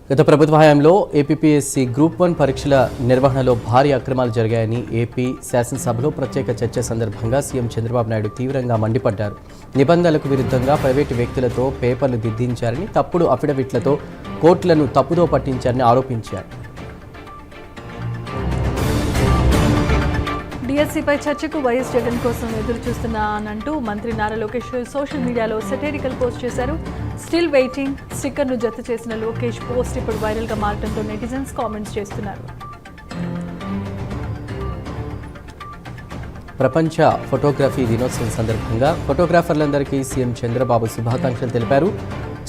గత ప్రభుత్వ హయాంలో ఏపీపీఎస్సీ గ్రూప్ 1 పరీక్షల నిర్వహణలో భారీ అక్రమాలు జరిగాయని ఏపీ శాసనసభలో ప్రత్యేక చర్చ సందర్భంగా సీఎం చంద్రబాబు నాయుడు తీవ్రంగా మండిపడ్డారు. నిబంధనలకు విరుద్ధంగా ప్రైవేటు వ్యక్తులతో పేపర్లు దిద్దించారని, తప్పుడు అఫిడవిట్లతో కోర్టులను తప్పుదో పట్టించారని ఆరోపించారు. డిఎస్సీపై చర్చకు వైఎస్ జగన్ కోసం ఎదురు చూస్తున్నానంటూ మంత్రి నారా లోకేష్ సోషల్ మీడియాలో సెటైరికల్ పోస్ట్ చేశారు. స్టిల్ వెయిటింగ్ స్టిక్కర్ను జత చేసిన లోకేష్ పోస్ట్ ఇప్పుడు వైరల్గా మారడంతో నెటిజన్స్ కామెంట్స్ చేస్తున్నారు. ప్రపంచ ఫోటోగ్రఫీ దినోత్సవం సందర్భంగా ఫోటోగ్రాఫర్లందరికీ సీఎం చంద్రబాబు శుభాకాంక్షలు తెలిపారు.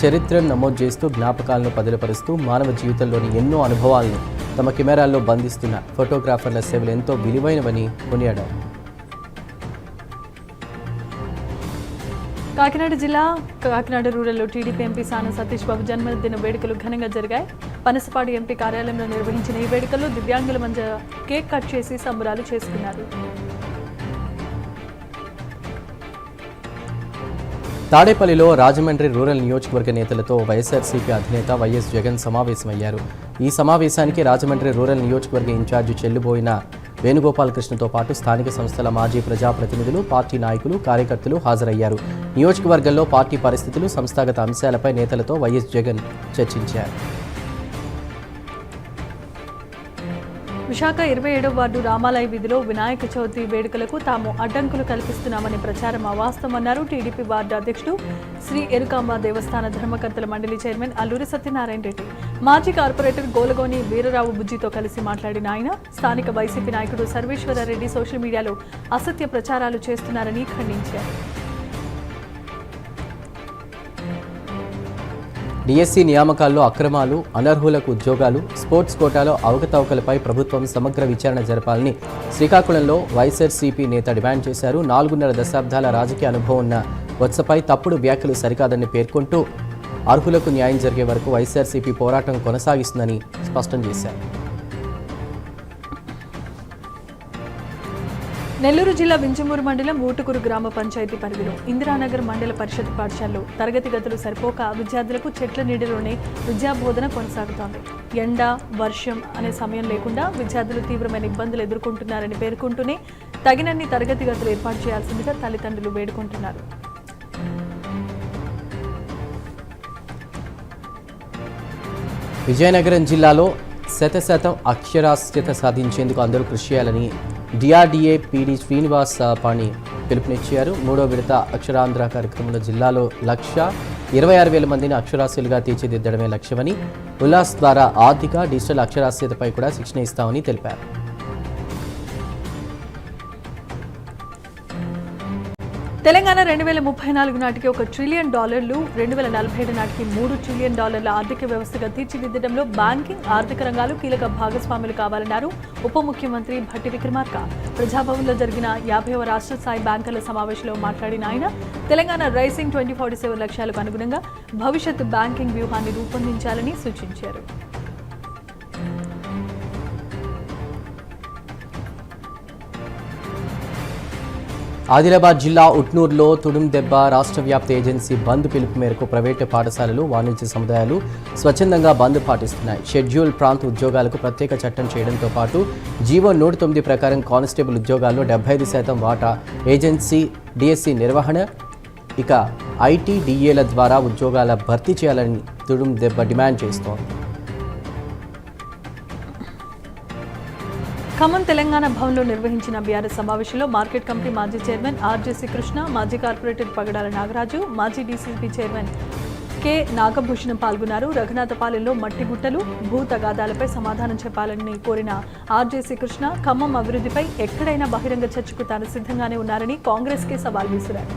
చరిత్రను నమోదు చేస్తూ జ్ఞాపకాలను పదిలపరుస్తూ మానవ జీవితంలోని ఎన్నో అనుభవాలను తమ కెమెరాల్లో బంధిస్తున్న ఫోటోగ్రాఫర్ల సేవలు ఎంతో విలువైనవని కొనియాడారు. కాకినాడ జిల్లా కాకినాడ రూరల్లో టీడీపీ ఎంపీ సాన సతీష్ బాబు జన్మదిన వేడుకలు ఘనంగా జరిగాయి. పనసపాడు ఎంపీ కార్యాలయంలో నిర్వహించిన ఈ వేడుకల్లో దివ్యాంగుల మధ్య కేక్ కట్ చేసి సంబరాలు చేసుకున్నారు. తాడేపల్లిలో రాజమండ్రి రూరల్ నియోజకవర్గ నేతలతో వైఎస్ఆర్సీపీ అధినేత వైఎస్ జగన్ సమావేశమయ్యారు. ఈ సమావేశానికి రాజమండ్రి రూరల్ నియోజకవర్గ ఇన్ఛార్జి చెల్లుబోయిన వేణుగోపాలకృష్ణతో పాటు స్థానిక సంస్థల మాజీ ప్రజాప్రతినిధులు, పార్టీ నాయకులు, కార్యకర్తలు హాజరయ్యారు. నియోజకవర్గంలో పార్టీ పరిస్థితులు, సంస్థాగత అంశాలపై నేతలతో వైఎస్ జగన్ చర్చించారు. విశాఖ 27వ వార్డు రామాలయ వీధిలో వినాయక చవితి వేడుకలకు తాము అడ్డంకులు కల్పిస్తున్నామని ప్రచారం అవాస్తవమన్నారు. టీడీపీ వార్డు అధ్యక్షుడు శ్రీ ఎరుకాంబ దేవస్థాన ధర్మకర్తల మండలి చైర్మన్ అల్లూరి సత్యనారాయణ రెడ్డి, మాజీ కార్పొరేటర్ గోలగోని వీరరావు బుజ్జితో కలిసి మాట్లాడిన ఆయన స్థానిక వైసీపీ నాయకుడు సర్వేశ్వరరెడ్డి సోషల్ మీడియాలో అసత్య ప్రచారాలు చేస్తున్నారని ఖండించారు. డిఎస్సీ నియామకాల్లో అక్రమాలు, అనర్హులకు ఉద్యోగాలు, స్పోర్ట్స్ కోటాలో అవకతవకలపై ప్రభుత్వం సమగ్ర విచారణ జరపాలని శ్రీకాకుళంలో వైఎస్ఆర్సీపీ నేత డిమాండ్ చేశారు. 4.5 దశాబ్దాల రాజకీయ అనుభవం ఉన్న వత్సపై తప్పుడు వ్యాఖ్యలు సరికాదని పేర్కొంటూ అర్హులకు న్యాయం జరిగే వరకు వైఎస్ఆర్సీపీ పోరాటం కొనసాగిస్తుందని స్పష్టం చేశారు. నెల్లూరు జిల్లా వింజమూరు మండలం ఊటుకూరు గ్రామ పంచాయతీ పరిధిలో ఇందిరానగర్ మండల పరిషత్ పాఠశాలలో తరగతి గదులు సరిపోక విద్యార్థులకు చెట్ల నీడలోనే విద్యాబోధన కొనసాగుతోంది. ఎండ, వర్షం అనే సమయం లేకుండా విద్యార్థులు తీవ్రమైన ఇబ్బందులు ఎదుర్కొంటున్నారని పేర్కొంటూనే తగినన్ని తరగతి గదులు ఏర్పాటు చేయాల్సిందిగా తల్లిదండ్రులు వేడుకుంటున్నారు. విజయనగరం జిల్లాలో 100% అక్షరాస్యత సాధించేందుకు అందరూ కృషి చేయాలని డిఆర్డీఏ పీడీ శ్రీనివాస్ పాణి పిలుపునిచ్చారు. 3వ విడత అక్షరాంధ్ర కార్యక్రమంలో జిల్లాలో 126,000 మందిని అక్షరాస్యులుగా తీర్చిదిద్దడమే లక్ష్యమని, ఉల్లాస్ ద్వారా ఆర్థిక, డిజిటల్ అక్షరాస్యతపై కూడా శిక్షణ ఇస్తామని తెలిపారు. తెలంగాణ 2034 నాటికి $1 ట్రిలియన్, 2047 నాటికి $3 ట్రిలియన్ ఆర్థిక వ్యవస్థగా తీర్చిదిద్దడంలో బ్యాంకింగ్, ఆర్థిక రంగాలు కీలక భాగస్వాములు కావాలన్నారు ఉప ముఖ్యమంత్రి భట్టి విక్రమార్క. ప్రజాభవన్లో జరిగిన 50వ రాష్ట్ర స్థాయి బ్యాంకర్ల సమావేశంలో మాట్లాడిన ఆయన తెలంగాణ రైజింగ్ 2047 లక్ష్యాలకు అనుగుణంగా భవిష్యత్ బ్యాంకింగ్ వ్యూహాన్ని రూపొందించాలని సూచించారు. ఆదిలాబాద్ జిల్లా ఉట్నూరులో తుడుం దెబ్బ రాష్ట్ర వ్యాప్త ఏజెన్సీ బంద్ పిలుపు మేరకు ప్రైవేటు పాఠశాలలు, వాణిజ్య సముదాయాలు స్వచ్ఛందంగా బంద్ పాటిస్తున్నాయి. షెడ్యూల్ ప్రాంత ఉద్యోగాలకు ప్రత్యేక చట్టం చేయడంతో పాటు జీవో 109 ప్రకారం కానిస్టేబుల్ ఉద్యోగాల్లో 75% వాటా ఏజెన్సీ డిఎస్సీ నిర్వహణ, ఇక ఐటీ, డిఏల ద్వారా ఉద్యోగాల భర్తీ చేయాలని తుడుం దెబ్బ డిమాండ్ చేస్తోంది. ఖమ్మం తెలంగాణ భవన్లో నిర్వహించిన బీఆర్ఎస్ సమావేశంలో మార్కెట్ కమిటీ మాజీ చైర్మన్ ఆర్జేసీ కృష్ణ, మాజీ కార్పొరేటర్ పగడాల నాగరాజు, మాజీ డీసీపీ చైర్మన్ కె నాగభూషణం పాల్గొన్నారు. రఘునాథపాలెంలో మట్టి గుట్టలు, భూ తగాదాలపై సమాధానం చెప్పాలని కోరిన ఆర్జేసీ కృష్ణ ఖమ్మం అభివృద్ధిపై ఎక్కడైనా బహిరంగ చర్చకు తాను సిద్ధంగానే ఉన్నారని కాంగ్రెస్కే సవాల్ విసిరారు.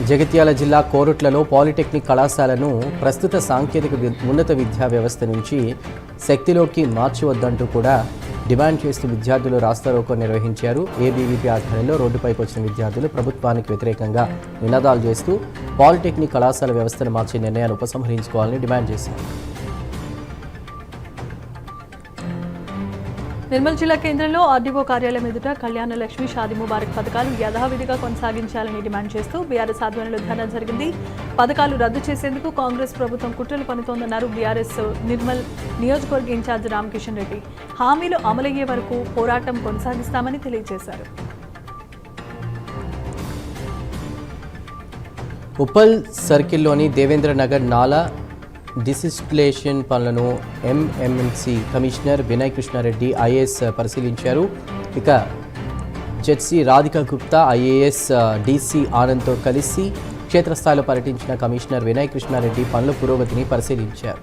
జగిత్యాల జిల్లా కోరుట్లలో పాలిటెక్నిక్ కళాశాలను ప్రస్తుత సాంకేతిక ఉన్నత విద్యా వ్యవస్థ నుంచి శక్తిలోకి మార్చవద్దంటూ కూడా డిమాండ్ చేస్తూ విద్యార్థులు రాస్తారోకో నిర్వహించారు. ఏబీవీపీ ఆధ్వర్యంలో రోడ్డుపైకి వచ్చిన విద్యార్థులు ప్రభుత్వానికి వ్యతిరేకంగా నినాదాలు చేస్తూ పాలిటెక్నిక్ కళాశాల వ్యవస్థను మార్చే నిర్ణయాన్ని ఉపసంహరించుకోవాలని డిమాండ్ చేశారు. నిర్మల్ జిల్లా కేంద్రంలో ఆర్డీఓ కార్యాలయం ఎదుట కళ్యాణ లక్ష్మి షాదీ ముబారక్ పథకాలు యథావిధిగా కొనసాగించాలని డిమాండ్ చేస్తూ బీఆర్ఎస్ ఆధ్వర్యంలో ధర్నా జరిగింది. పథకాలు రద్దు చేసేందుకు కాంగ్రెస్ ప్రభుత్వం కుట్రలు పన్నుతోందన్నారు బీఆర్ఎస్ నిర్మల్ నియోజకవర్గ ఇన్ఛార్జ్ రామకిషన్ రెడ్డి. హామీలు అమలయ్యే వరకు పోరాటం కొనసాగిస్తామని తెలియజేశారు. ఉప్పల్ సర్కిల్లోని దేవేంద్ర నగర్ నాలా డిసిస్టిలేషన్ పనులను MMC commissioner Vinay Krishna Reddy IAS పరిశీలించారు. ఇక ZC Radhika Gupta IAS DC ఆనంద్తో కలిసి క్షేత్రస్థాయిలో పర్యటించిన కమిషనర్ వినయ్ కృష్ణారెడ్డి పనుల పురోగతిని పరిశీలించారు.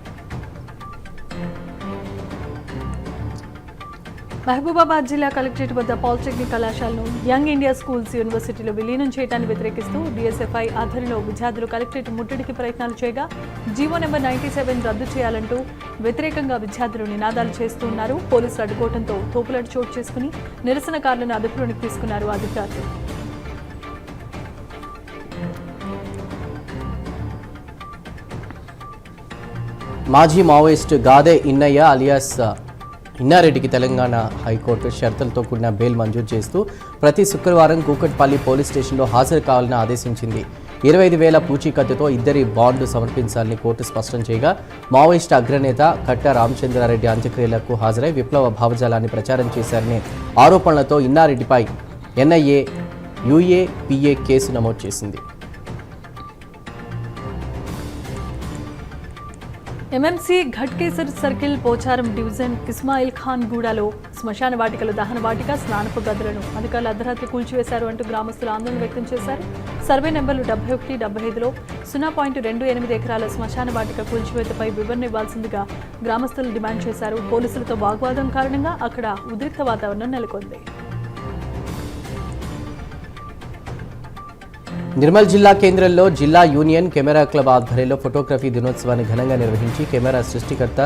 మహబూబాబాద్ జిల్లా కలెక్టరేట్ వద్ద పాలిటెక్నిక్ కళాశాలను యంగ్ ఇండియా స్కూల్స్ యూనివర్సిటీలో విలీనం చేయడాన్ని వ్యతిరేకిస్తూ డీఎస్ఎఫ్ఐ ఆధ్వర్యంలో విద్యార్థులు కలెక్టరేట్ ముట్టడికి ప్రయత్నాలు చేయగా జీవో నెంబర్ 97 రద్దు చేయాలంటూ వ్యతిరేకంగా విద్యార్థులు నినాదాలు చేస్తున్నారు. పోలీసులు అడ్డుకోవడంతో తోపులాట చోటు చేసుకుని నిరసనకారులను అదుపులోనికి తీసుకున్నారు అధికారులు. మాజీ మావోయిస్ట్ గాదే ఇన్నయ్య అలియాస్ ఇన్నారెడ్డికి తెలంగాణ హైకోర్టు షరతులతో కూడిన బెయిల్ మంజూరు చేస్తూ ప్రతి శుక్రవారం కూకట్పల్లి పోలీస్ స్టేషన్లో హాజరు కావాలని ఆదేశించింది. 25,000 పూచీకత్తుతో ఇద్దరి బాండ్లు సమర్పించాలని కోర్టు స్పష్టం చేయగా మావోయిస్ట్ అగ్రనేత కట్ట రామచంద్రారెడ్డి అంత్యక్రియలకు హాజరై విప్లవ భావజాలాన్ని ప్రచారం చేశారనే ఆరోపణలతో ఇన్నారెడ్డిపై ఎన్ఐఏ యూఏపీఏ కేసు నమోదు చేసింది. MMC Ghatkesar circle Pocharam division Ismail Khan గూడలో శ్మశాన వాటికలు దహన వాటిక స్నానపు గదులను అధికారులు అర్ధరాత్రి కూల్చివేశారు అంటూ గ్రామస్తులు ఆందోళన వ్యక్తం చేశారు. సర్వే నెంబర్లు 71, 75లో 0.28 ఎకరాల శ్మశాన వాటిక కూల్చివేతపై వివరణ ఇవ్వాల్సిందిగా గ్రామస్తులు డిమాండ్ చేశారు. పోలీసులతో వాగ్వాదం కారణంగా అక్కడ ఉద్రిక్త వాతావరణం నెలకొంది. నిర్మల్ జిల్లా కేంద్రంలో జిల్లా యూనియన్ కెమెరా క్లబ్ ఆధ్వర్యంలో ఫోటోగ్రఫీ దినోత్సవాన్ని ఘనంగా నిర్వహించి కెమెరా సృష్టికర్త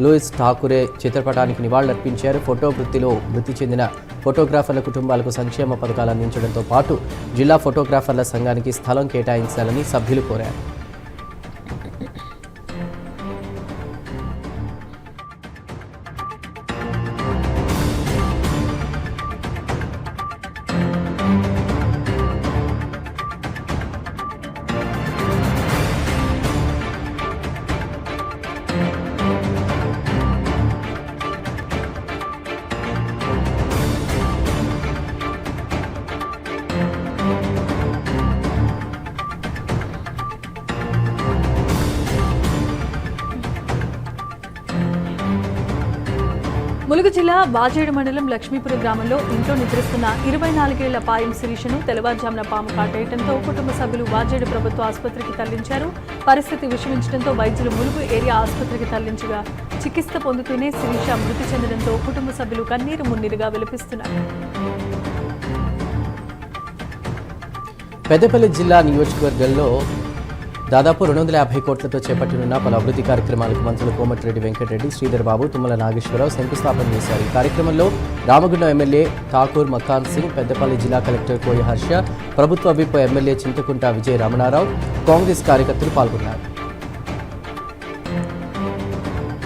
లూయిస్ ఠాకూరే చిత్రపటానికి నివాళులర్పించారు. ఫోటో వృత్తిలో మృతి చెందిన ఫోటోగ్రాఫర్ల కుటుంబాలకు సంక్షేమ పథకాలు అందించడంతో పాటు జిల్లా ఫోటోగ్రాఫర్ల సంఘానికి స్థలం కేటాయించాలని సభ్యులు కోరారు. ములుగు జిల్లా వాజేడు మండలం లక్ష్మీపురం గ్రామంలో ఇంట్లో నిద్రిస్తున్న 24 ఏళ్ల పాయం శిరీషను తెల్లవారుజామున పాము కాటేయడంతో కుటుంబ సభ్యులు వాజేడు ప్రభుత్వ ఆసుపత్రికి తరలించారు. పరిస్థితి విషమించడంతో వైద్యులు ములుగు ఏరియా ఆసుపత్రికి తరలించగా చికిత్స పొందుతూనే శిరీష మృతి చెందడంతో కుటుంబ సభ్యులు కన్నీరు మున్నీరుగా విలపిస్తున్నారు. పెద్దపల్లి జిల్లా నియోజకవర్గంలో దాదాపు 250 కోట్లతో చేపట్టనున్న పలు అభివృద్ధి కార్యక్రమాలకు మంత్రులు కోమటిరెడ్డి వెంకటరెడ్డి, శ్రీధర్ బాబు, తుమ్మల నాగేశ్వరరావు శంకుస్థాపన చేశారు. ఈ కార్యక్రమంలో రామగుండం ఎమ్మెల్యే ఠాకూర్ మకాన్ సింగ్, పెద్దపల్లి జిల్లా కలెక్టర్ కోయ హర్ష, ప్రభుత్వ విప్ ఎమ్మెల్యే చింతకుంట విజయ రమణారావు, కాంగ్రెస్ కార్యకర్తలు పాల్గొన్నారు.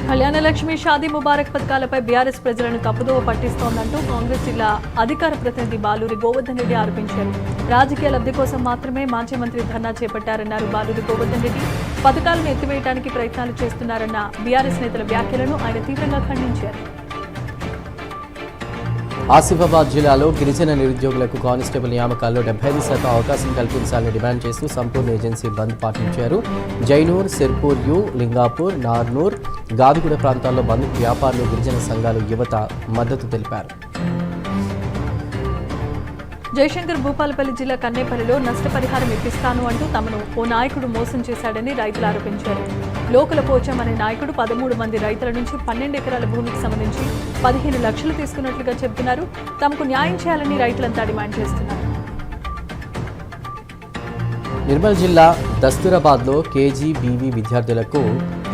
కళ్యాణ లక్ష్మి షాదీ ముబారక్ పథకాలపై బీఆర్ఎస్ ప్రజలను తప్పుదోవ పట్టిస్తోందంటూ కాంగ్రెస్ జిల్లా అధికార ప్రతినిధి బాలూరి గోవర్ధన్ రెడ్డి ఆరోపించారు. రాజకీయ లబ్ధి కోసం మాత్రమే మాజీ మంత్రి ధర్నా చేపట్టారన్నారు బాలూరి గోవర్ధన్ రెడ్డి. పథకాలను ఎత్తివేయడానికి ప్రయత్నాలు చేస్తున్నారన్న బీఆర్ఎస్ నేతల వ్యాఖ్యలను ఆయన తీవ్రంగా ఖండించారు. ఆసిఫాబాద్ జిల్లాలో గిరిజన నిరుద్యోగులకు కానిస్టేబుల్ నియామకాల్లో 75% అవకాశం కల్పించాలని డిమాండ్ చేస్తూ సంపూర్ణ ఏజెన్సీ బంద్ పాటించారు. జైనూర్, సిర్పూర్ యు, లింగాపూర్, నార్నూర్, గాదిగూడ ప్రాంతాల్లో బంద్కు వ్యాపారులు, గిరిజన సంఘాలు, యువత మద్దతు తెలిపారు. జయశంకర్ భూపాలపల్లి జిల్లా కన్నేపల్లిలో నష్టపరిహారం ఇప్పిస్తాను అంటూ తమను ఓ నాయకుడు మోసం చేశాడని రైతులు ఆరోపించారు. లోకల పోచం అనే నాయకుడు 13 మంది రైతుల నుంచి 12 ఎకరాల భూమికి సంబంధించి 15 లక్షలు తీసుకున్నట్లుగా చెబుతున్నారు. తమకు న్యాయం చేయాలని రైతులంతా డిమాండ్ చేస్తున్నారు. నిర్మల్ జిల్లా దస్తూరాబాద్లో కేజీబీవీ విద్యార్థులకు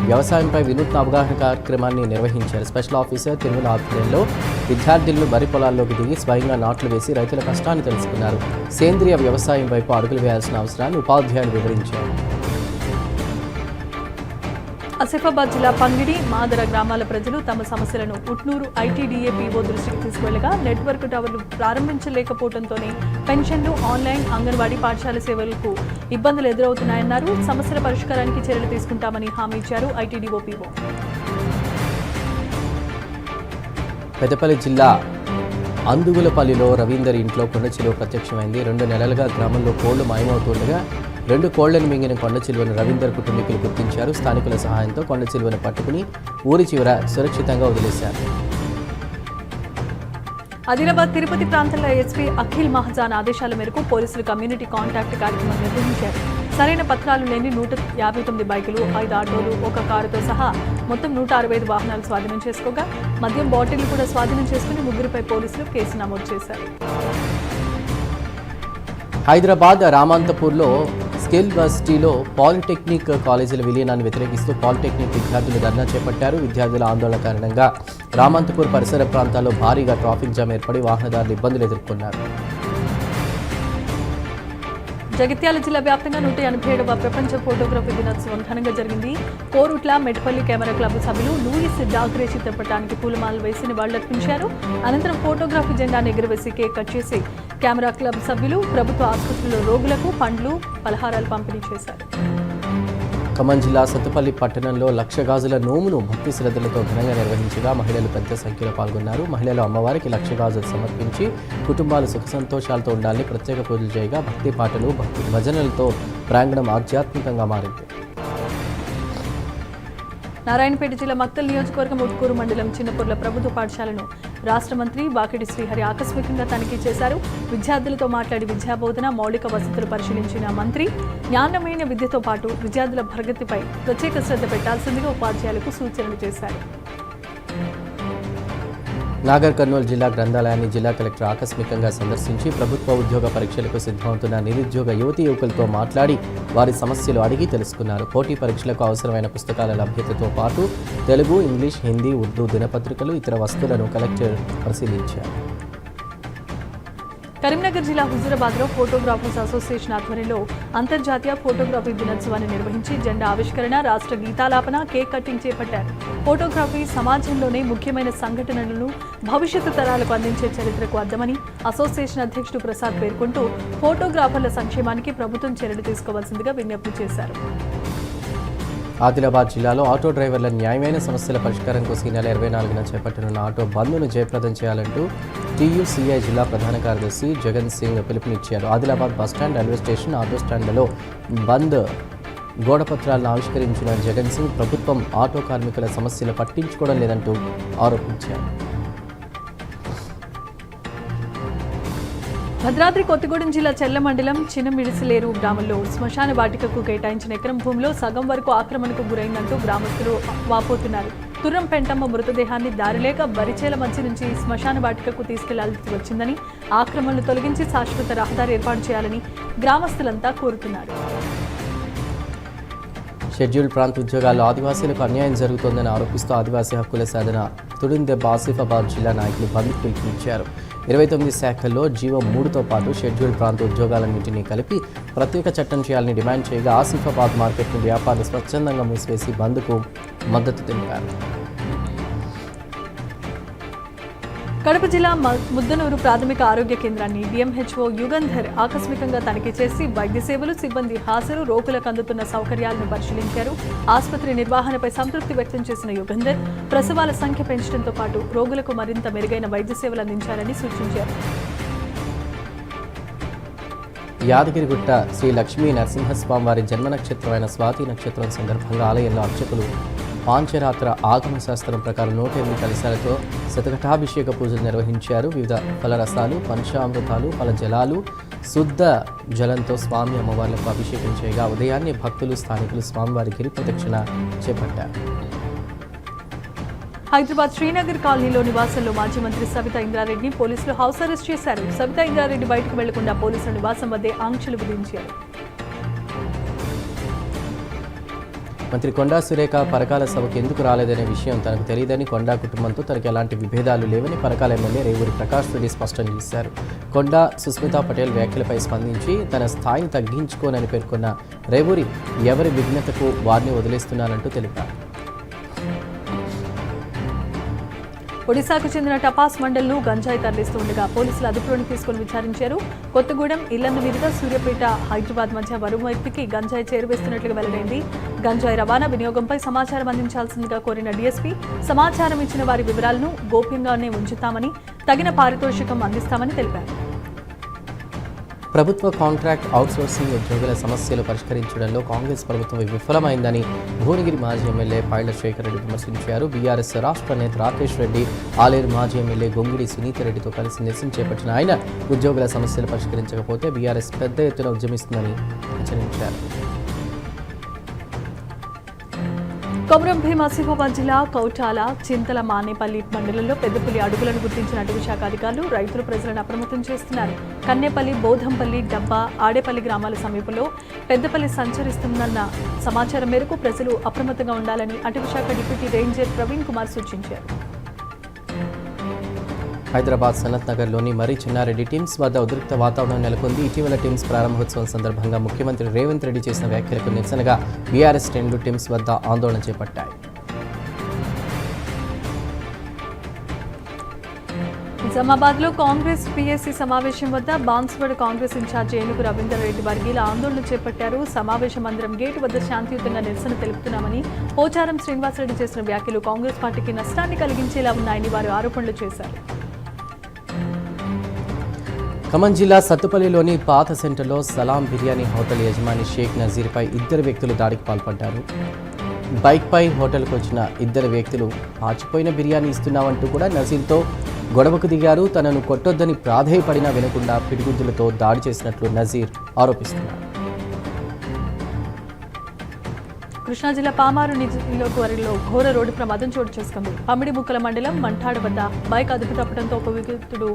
వ్యవసాయంపై వినూత్న అవగాహన కార్యక్రమాన్ని నిర్వహించారు. స్పెషల్ ఆఫీసర్ తిరుమల ఆధ్వర్యంలో విద్యార్థులను వరి పొలాల్లోకి దిగి స్వయంగా నాట్లు వేసి రైతుల కష్టాన్ని తెలుసుకున్నారు. సేంద్రియ వ్యవసాయం వైపు అడుగులు వేయాల్సిన అవసరాన్ని ఉపాధ్యాయులు వివరించారు. ఆసిఫాబాద్ జిల్లా పంగిడి మాదర గ్రామాల ప్రజలు తమ సమస్యలను ఉట్నూరు ఐటీడీఏ పీఓ దృష్టికి తీసుకువెళ్లగా నెట్వర్క్ టవర్లు ప్రారంభించలేకపోవడంతోనే పెన్షన్లు, ఆన్లైన్, అంగన్వాడీ పాఠశాల సేవలకు ఇబ్బందులు ఎదురవుతున్నాయన్నారు. సమస్యల పరిష్కారానికి చర్యలు తీసుకుంటామని హామీ ఇచ్చారు ఐటీడీఓ పీఓ. పెద్దపల్లి జిల్లా అందుగులపల్లిలో రవీందర్ ఇంట్లో కొండచిలువ ప్రత్యక్షమైంది. 2 నెలలుగా గ్రామంలో కోళ్లు మాయమవుతుండగా 2 కోళ్లను మింగిన కొండచిలువను రవీందర్ కుటుంబీకులు గుర్తించారు. స్థానికుల సహాయంతో కొండచిలువను పట్టుకుని ఊరి చివర సురక్షితంగా వదిలేశారు. ఆదిలాబాద్ తిరుపతి ప్రాంతంలో ఎస్పీ అఖిల్ మహజాన్ ఆదేశాల మేరకు పోలీసులు కమ్యూనిటీ కాంటాక్ట్ కార్యక్రమం నిర్వహించారు. సరైన పత్రాలు లేని 159 బైకులు, 5 ఆటోలు, 1 కారుతో సహా మొత్తం 165 వాహనాలు స్వాధీనం చేసుకోగా మద్యం బాటిళ్లు కూడా స్వాధీనం చేసుకుని 3పై పోలీసులు కేసు నమోదు చేశారు. హైదరాబాద్ రామాంతపూర్లో స్కిల్ వర్సిటీలో పాలిటెక్నిక్ కాలేజీల విలీనాన్ని వ్యతిరేకిస్తూ పాలిటెక్నిక్ విద్యార్థులు ధర్నా చేపట్టారు. విద్యార్థుల ఆందోళన కారణంగా రామాంతపూర్ పరిసర ప్రాంతాల్లో భారీగా ట్రాఫిక్ జామ్ ఏర్పడి వాహనదారులు ఇబ్బందులు ఎదుర్కొన్నారు. జగిత్యాల జిల్లా వ్యాప్తంగా 187వ ప్రపంచ ఫోటోగ్రఫీ దినోత్సవం ఘనంగా జరిగింది. కోరుట్ల మెట్పల్లి కెమెరా క్లబ్ సభ్యులు లూయిస్ డాగ్రే చిత్రపటానికి పూలమాలలు వేసి నివాళులర్పించారు. అనంతరం ఫోటోగ్రఫీ జెండాను ఎగురవేసి కేక్ కట్ చేసి కెమెరా క్లబ్ సభ్యులు ప్రభుత్వ ఆసుపత్రిలో రోగులకు పండ్లు, పలహారాలు పంపిణీ చేశారు. ఖమ్మం జిల్లా సత్తుపల్లి పట్టణంలో 1,00,000 గాజుల నోమును భక్తి శ్రద్ధలతో ఘనంగా నిర్వహించగా మహిళలు పెద్ద సంఖ్యలో పాల్గొన్నారు. మహిళలు అమ్మవారికి 1,00,000 గాజులు సమర్పించి కుటుంబాలు సుఖ సంతోషాలతో ఉండాలని ప్రత్యేక పూజలు చేయగా భక్తి పాటలు, భక్తి భజనలతో ప్రాంగణం ఆధ్యాత్మికంగా మారింది. నారాయణపేట జిల్లా మక్తల్ నియోజకవర్గం ఉట్కూరు మండలం చిన్నపూర్ల ప్రభుత్వ పాఠశాలను రాష్ట్ర మంత్రి వాకిటి శ్రీహరి ఆకస్మికంగా తనిఖీ చేశారు. విద్యార్థులతో మాట్లాడి విద్యాబోధన, మౌలిక వసతులు పరిశీలించిన మంత్రి నాణ్యమైన విద్యతో పాటు విద్యార్థుల ప్రగతిపై ప్రత్యేక శ్రద్ధ పెట్టాల్సిందిగా ఉపాధ్యాయులకు సూచనలు చేశారు. నాగర్ కర్నూలు జిల్లా గ్రంథాలయాన్ని జిల్లా కలెక్టర్ ఆకస్మికంగా సందర్శించి ప్రభుత్వ ఉద్యోగ పరీక్షలకు సిద్ధమవుతున్న నిరుద్యోగ యువతీ యువకులతో మాట్లాడి వారి సమస్యలు అడిగి తెలుసుకున్నారు. పోటీ పరీక్షలకు అవసరమైన పుస్తకాల లభ్యతతో పాటు తెలుగు, ఇంగ్లీష్, హిందీ, ఉర్దూ దినపత్రికలు, ఇతర వస్తువులను కలెక్టర్ పరిశీలించారు. కరీంనగర్ జిల్లా హుజూరాబాద్లో ఫోటోగ్రాఫర్స్ అసోసియేషన్ ఆధ్వర్యంలో అంతర్జాతీయ ఫోటోగ్రఫీ దినోత్సవాన్ని నిర్వహించి జెండా ఆవిష్కరణ, రాష్ట్ర గీతాలాపన, కేక్ కటింగ్ చేపట్టారు. ఫోటోగ్రఫీ సమాజంలోనే ముఖ్యమైన సంఘటనలను భవిష్యత్తు తరాలకు అందించే చరిత్రకు అద్దమని అసోసియేషన్ అధ్యక్షుడు ప్రసాద్ పేర్కొంటూ ఫోటోగ్రాఫర్ల సంక్షేమానికి ప్రభుత్వం చర్యలు తీసుకోవాల్సిందిగా విజ్ఞప్తి చేశారు. ఆదిలాబాద్ జిల్లాలో ఆటో డ్రైవర్ల న్యాయమైన సమస్యల పరిష్కారం కోసం ఈ నెల 24న చేపట్టనున్న ఆటో బంద్ను జయప్రదం చేయాలంటూ టీయూసీఐ జిల్లా ప్రధాన కార్యదర్శి జగన్ సింగ్ పిలుపునిచ్చారు. Adilabad bus stand, railway station, auto స్టాండ్లలో బంద్ గోడపత్రాలను ఆవిష్కరించిన జగన్ సింగ్ ప్రభుత్వం ఆటో కార్మికుల సమస్యలు పట్టించుకోవడం లేదంటూ ఆరోపించారు. భద్రాద్రి కొత్తగూడెం జిల్లా చెల్ల మండలం చిన్నమిడిసిలేరు గ్రామంలో శ్మశాన వాటికకు కేటాయించిన ఎకరం భూమిలో సగం వరకు ఆక్రమణకు గురైందంటూ గ్రామస్తులు వాపోతున్నారు. తుర్రం పెంటమ్మ మృతదేహాన్ని దారిలేక బరిచేల మధ్య నుంచి శ్మశాన వాటికకు తీసుకెళ్లాల్సి వచ్చిందని, ఆక్రమణలు తొలగించి శాశ్వత రహదారి ఏర్పాటు చేయాలని గ్రామస్తులంతా కోరుతున్నారు. షెడ్యూల్ ప్రాంత ఉద్యోగాల్లో ఆదివాసీలకు అన్యాయం జరుగుతోందని ఆరోపిస్తూ ఆదివాసీ హక్కుల సాధన తుడిందెబ్బ ఆసిఫాబాద్ జిల్లా నాయకులు బంద్కు పిలుపునిచ్చారు. 29 శాఖల్లో జీవో 3తో పాటు షెడ్యూల్ ప్రాంత ఉద్యోగాలన్నింటినీ కలిపి ప్రత్యేక చట్టం చేయాలని డిమాండ్ చేయగా ఆసిఫాబాద్ మార్కెట్ను వ్యాపారులు స్వచ్ఛందంగా మూసివేసి బంద్కు మద్దతు తెలిపారు. కడప జిల్లా ముద్దనూరు ప్రాథమిక ఆరోగ్య కేంద్రాన్ని డిఎంహెచ్ఓ యుగంధర్ ఆకస్మికంగా తనిఖీ చేసి వైద్య సేవలు, సిబ్బంది హాజరు, రోగులకు అందుతున్న సౌకర్యాలను పరిశీలించారు. ఆసుపత్రి నిర్వహణపై సంతృప్తి వ్యక్తం చేసిన యుగంధర్ ప్రసవాల సంఖ్య పెంచడంతో పాటు రోగులకు మరింత మెరుగైన వైద్య సేవలు అందించాలని సూచించారు. యాదగిరిగుట్ట శ్రీ లక్ష్మీ నరసింహస్వామి వారి జన్మ నక్షత్రమైన స్వాతి నక్షత్రం సందర్భంగా ఆలయంలో అర్చకులు పాంచరాత్ర ఆగమ శాస్త్రం ప్రకారం 108 కలశాలతో శతఘటాభిషేక పూజలు నిర్వహించారు. వివిధ ఫలరసాలు, పంచామృతాలు, ఫల జలాలు, శుద్ధ జలంతో స్వామి అమ్మవార్లకు అభిషేకం చేయగా ఉదయాన్నే భక్తులు, స్థానికులు స్వామివారి గిరి ప్రదక్షిణ చేపట్టారు. హైదరాబాద్ శ్రీనగర్ కాలనీలో నివాసంలో మాజీ మంత్రి సబితా ఇంద్రారెడ్డిని పోలీసులు హౌస్ అరెస్ట్ చేశారు. సబితా ఇంద్రారెడ్డి బయటకు వెళ్లకుండా పోలీసుల నివాసం వద్దే ఆంక్షలు విధించారు. మంత్రి కొండా సురేఖ పరకాల సభకు ఎందుకు రాలేదనే విషయం తనకు తెలియదని, కొండా కుటుంబంతో తనకు ఎలాంటి విభేదాలు లేవని పరకాల ఎమ్మెల్యే రేవూరి ప్రకాష్ రెడ్డి స్పష్టం చేశారు. కొండా సుస్మితా పటేల్ వ్యాఖ్యలపై స్పందించి తన స్థాయిని తగ్గించుకోనని పేర్కొన్న రేవూరి ఎవరి విఘ్నతకు వారిని వదిలేస్తున్నానంటూ తెలిపారు. ఒడిశాకు చెందిన టపాస్ మండల్ను గంజాయి తరలిస్తుండగా పోలీసులు అదుపులోకి తీసుకుని విచారించారు. కొత్తగూడెం, ఇల్లందు మీదుగా సూర్యాపేట, హైదరాబాద్ మధ్య మరో వ్యక్తికి గంజాయి చేరువేస్తున్నట్లుగా వెల్లడైంది. గంజాయి రవాణా వినియోగంపై సమాచారం అందించాల్సిందిగా కోరిన డీఎస్పీ సమాచారం ఇచ్చిన వారి వివరాలను గోప్యంగానే ఉంచుతామని, తగిన పారితోషికం అందిస్తామని తెలిపారు. ప్రభుత్వ కాంట్రాక్ట్ అవుట్సోర్సింగ్ ఉద్యోగుల సమస్యలు పరిష్కరించడంలో కాంగ్రెస్ ప్రభుత్వం విఫలమైందని భువనగిరి మాజీ ఎమ్మెల్యే పైళ్ల శేఖర్ రెడ్డి విమర్శించారు. బీఆర్ఎస్ రాష్ట్ర నేత రాకేష్ రెడ్డి, ఆలేరు మాజీ ఎమ్మెల్యే గొంగిడి సునీతారెడ్డితో కలిసి నిరసన చేపట్టిన ఆయన ఉద్యోగుల సమస్యలు పరిష్కరించకపోతే బీఆర్ఎస్ పెద్ద ఎత్తున ఉద్యమిస్తుందని హెచ్చరించారు. కొమరం భీం ఆసిఫాబాద్ జిల్లా కౌటాల, చింతల, మానేపల్లి మండలంలో పెద్దపులి అడుగులను గుర్తించిన అటవీ శాఖ అధికారులు రైతులు ప్రజలను అప్రమత్తం చేస్తున్నారు. కన్నేపల్లి, బోధంపల్లి, డబ్బా, ఆడేపల్లి గ్రామాల సమీపంలో పెద్దపల్లి సంచరిస్తుందన్న సమాచారం మేరకు ప్రజలు అప్రమత్తంగా ఉండాలని అటవీ శాఖ డిప్యూటీ రేంజర్ ప్రవీణ్ కుమార్ సూచించారు. హైదరాబాద్ సనత్ నగర్లోని మర్రి చెన్నారెడ్డి టీమ్స్ వద్ద ఉద్రిక్త వాతావరణం నెలకొంది. ఇటీవల టీమ్స్ ప్రారంభోత్సవం సందర్భంగా ముఖ్యమంత్రి రేవంత్ రెడ్డి చేసిన వ్యాఖ్యలకు నిరసనగా బీఆర్ఎస్ శ్రేణులు టీమ్స్ వద్ద ఆందోళన చేపట్టాయి. నిజామాబాద్లో కాంగ్రెస్ పీఎస్సీ సమావేశం వద్ద బాన్స్వాడ కాంగ్రెస్ ఇన్ఛార్జి ఏనుగు రవీందర్ రెడ్డి వర్గీయుల ఆందోళన చేపట్టారు. సమావేశ మందిరం గేటు వద్ద శాంతియుతంగా నిరసన తెలుపుతున్నామని, పోచారం శ్రీనివాసరెడ్డి చేసిన వ్యాఖ్యలు కాంగ్రెస్ పార్టీకి నష్టాన్ని కలిగించేలా ఉన్నాయని వారు ఆరోపణలు చేశారు. ఖమ్మం జిల్లా సత్తుపల్లిలోని పాత సెంటర్లో సలాం బిర్యానీ హోటల్ యజమాని షేక్ నజీర్పై ఇద్దరు వ్యక్తులు దాడికి పాల్పడ్డారు. బైక్పై హోటల్కు వచ్చిన ఇద్దరు వ్యక్తులు పాచిపోయిన బిర్యానీ ఇస్తున్నామంటూ కూడా నజీర్తో గొడవకు దిగారు. తనను కొట్టొద్దని ప్రాధేయపడినా వినకుండా పిడిగుద్దులతో దాడి చేసినట్లు నజీర్ ఆరోపిస్తున్నారు. కృష్ణా జిల్లా పామారు నియోజకవర్గంలో ఘోర రోడ్డు ప్రమాదం చోటు చేసుకుంది. పమిడిముక్కల మండలం మంటాడ వద్ద బైక్ అదుపు తప్పడంతో ఒక వ్యక్తుడు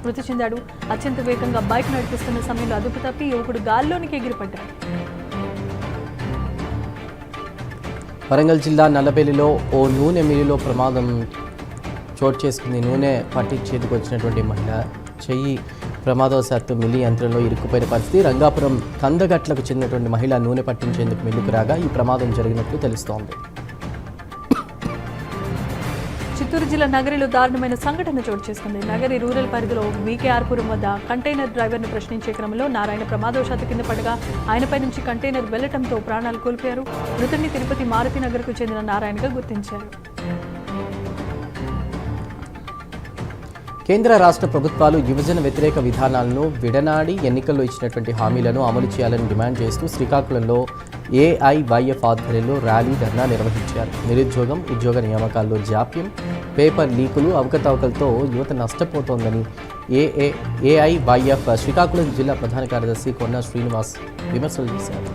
మృతి చెందాడు. అత్యంత వేగంగా బైక్ నడిపిస్తున్న సమయంలో అదుపు తప్పి యువకుడు గాల్లోనికి ఎగిరిపడ్డాడు. వరంగల్ జిల్లా నల్లబెల్లిలో ఓ నూనె మిల్లులో ప్రమాదం చోటు చేసుకుంది. నూనె పట్టించేందుకు వచ్చినటువంటి మహిళ చెయ్యి ప్రమాదవశాత్తు మిల్లి యంత్రంలో ఇరుక్కుపోయిన పరిస్థితి. రంగాపురం కందగట్లకు చెందినటువంటి మహిళ నూనె పట్టించేందుకు మిల్లుకు రాగా ఈ ప్రమాదం జరిగినట్లు తెలుస్తోంది. చిత్తూరు జిల్లా నగరిలో దారుణమైన సంఘటన చోటు చేసుకుంది. నగరి రూరల్ పరిధిలో వీకేఆర్పురం వద్ద కంటైనర్ డ్రైవర్ను ప్రశ్నించే క్రమంలో నారాయణ ప్రమాదవశాత్తు కింద పడగా ఆయనపై నుంచి కంటైనర్ వెళ్లడంతో ప్రాణాలు కోల్పోయారు. మృతుడిని తిరుపతి మారుతి నగర్కు చెందిన నారాయణగా గుర్తించారు. కేంద్ర రాష్ట్ర ప్రభుత్వాలు యువజన వ్యతిరేక విధానాలను విడనాడి ఎన్నికల్లో ఇచ్చినటువంటి హామీలను అమలు చేయాలని డిమాండ్ చేస్తూ శ్రీకాకుళంలో ఏఐవైఎఫ్ ఆధ్వర్యంలో ర్యాలీ, ధర్నా నిర్వహించారు. నిరుద్యోగం, ఉద్యోగ నియామకాల్లో జాప్యం, పేపర్ లీకులు, అవకతవకలతో యువత నష్టపోతోందని ఏఐవైఎఫ్ శ్రీకాకుళం జిల్లా ప్రధాన కార్యదర్శి కొన్నా శ్రీనివాస్ విమర్శలు చేశారు.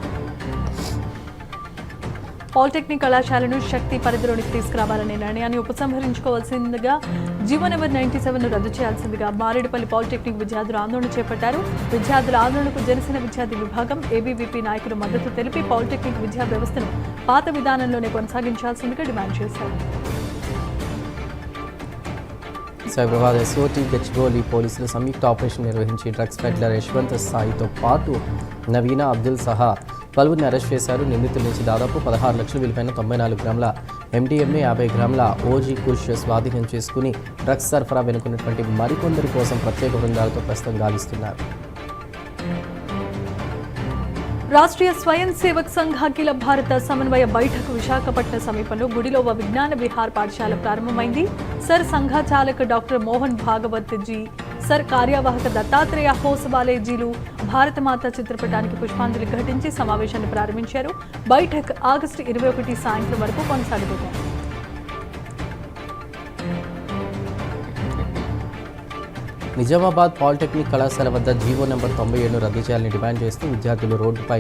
పాలిటెక్నిక్ కళాశాలను శక్తి పరిధిలోనికి తీసుకురావాలనే నిర్ణయాన్ని ఉపసంహరించుకోవాల్సిందిగా జీవో నెంబర్ 97ను రద్దు చేయాల్సిందిగా మారేడుపల్లి పాలిటెక్నిక్ విద్యార్థులు ఆందోళన చేపట్టారు. విద్యార్థుల ఆందోళనకు జనసేన విద్యార్థి విభాగం, ఏబీవీపీ నాయకులు మద్దతు తెలిపి పాలిటెక్నిక్ విద్యా వ్యవస్థను పాత విధానంలోనే కొనసాగించాల్సిందిగా డిమాండ్ చేశారు. సైబరాబాద్ ఎస్ఓటీ గచ్చిబౌలి పోలీసులు సంయుక్త ఆపరేషన్ నిర్వహించి డ్రగ్స్ పెడ్లర్ యశ్వంత్ సాయితో పాటు నవీనా, అబ్దుల్ సహా పలువురిని అరెస్ట్ చేశారు. నిందితుల నుంచి దాదాపు 16 లక్షల విలువైన 94 గ్రాముల MDMA, 50 గ్రాముల OG కుష్ స్వాధీనం చేసుకుని డ్రగ్స్ సరఫరా వెనుకున్నటువంటి మరికొందరి కోసం ప్రత్యేక బృందాలతో ప్రస్తుతం గాలిస్తున్నారు. రాష్ట్రీయ స్వయం సేవక్ సంఘ్ అఖిల భారత సమన్వయ బైఠక్ విశాఖపట్నం సమీపంలో గుడిలోవ విజ్ఞాన విహార్ పాఠశాల ప్రారంభమైంది. సర్ సంఘచాలక డాక్టర్ మోహన్ భాగవత్ జీ, సర్ కార్యవాహక దత్తాత్రేయ హోసబాలేజీలు భారతమాత చిత్రపటానికి పుష్పాంజలి ఘటించి సమావేశాన్ని ప్రారంభించారు. బైఠక్ ఆగస్టు 21 సాయంత్రం వరకు కొనసాగబోతోంది. నిజామాబాద్ పాలిటెక్నిక్ కళాశాల వద్ద జీవో నెంబర్ 97ను రద్దు చేయాలని డిమాండ్ చేస్తూ విద్యార్థులు రోడ్డుపై